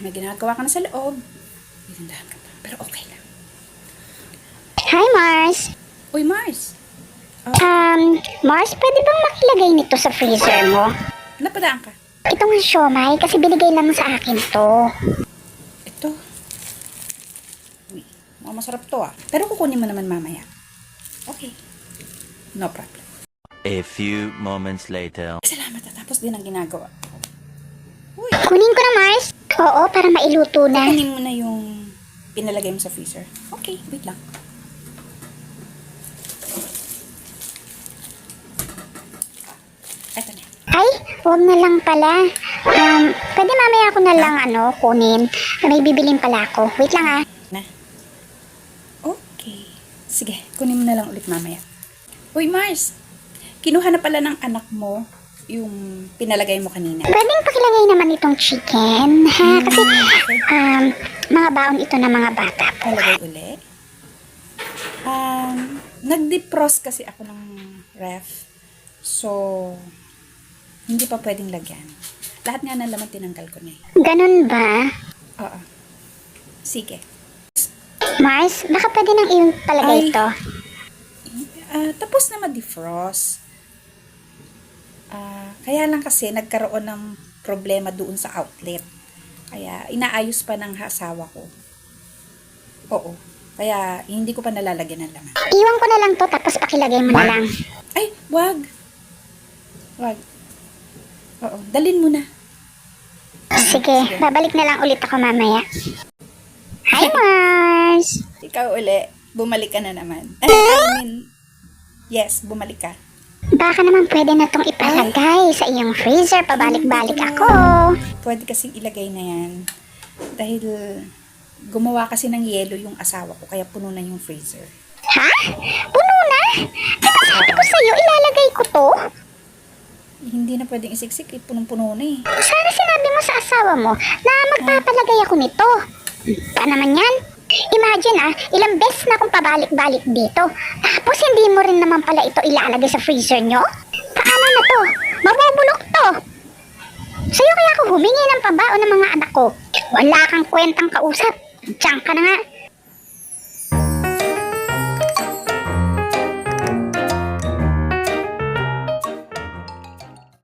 may ginagawa ka na sa loob. Itindahan ka pa. Pero okay lang. Hi, Mars. Uy, Mars. Mars, pwede bang makilagay nito sa freezer mo? Napadaan ka. Ito nga siomay, kasi binigay lang sa akin to. Ito. Uy, mukhang masarap to ah. Pero kukunin mo naman mamaya. Okay. No problem. A few moments later. Salamat at tapos din ang ginagawa. Uy, Kunin ko na, Mars. Oo, para mailuto na. kunin mo na yung pinalagay mo sa freezer. Okay, wait lang. Eto na. Ay, huwag na lang pala. Pwede mamaya ako na lang, kunin. May bibilin pala ako. Wait lang, ah. Na. Okay. Sige, kunin mo na lang ulit mamaya. Uy, Mars. Kinuha na pala ng anak mo yung pinalagay mo kanina. Pwedeng pakilagay naman itong chicken, ha? Kasi, mga baon ito ng mga bata po. Palagay uli. Nag-defrost kasi ako ng ref. So, hindi pa pwedeng lagyan. Lahat nga ng laman tinanggal ko na eh. Ganun ba? Oo. Sige. Mars, baka pwede nang ipalagay Ay. ito. Tapos na ma-defrost. Kaya lang kasi nagkaroon ng problema doon sa outlet. Kaya inaayos pa ng asawa ko. Oo. Kaya hindi ko pa nalalagyan ng laman. Iwan ko na lang to, tapos pakilagay mo na lang. Ay, wag. Wag. Oo, dalin mo na. Sige, babalik na lang ulit ako mamaya. Hi, Mars! Ikaw uli, bumalik ka na naman. Yes, bumalik ka. Baka naman pwede na tong ipalagay sa iyong freezer. Pabalik-balik ako. Pwede kasing ilagay na yan. Dahil gumawa kasi ng yelo yung asawa ko, kaya puno na yung freezer. Ha? Puno na? Diba sabi ko sa'yo, ilalagay ko to? Hindi na pwedeng isiksik, punong-puno na eh. Sana sinabi mo sa asawa mo na magpapalagay ako nito. Pa naman yan? Imagine ilang beses na akong pabalik-balik dito. Tapos hindi mo rin naman pala ito ilalagay sa freezer nyo? Paano na to? Mabubulok to. Sa'yo kaya ako humingi ng pambao ng mga anak ko. Wala kang kwentang kausap. Diyan ka na nga.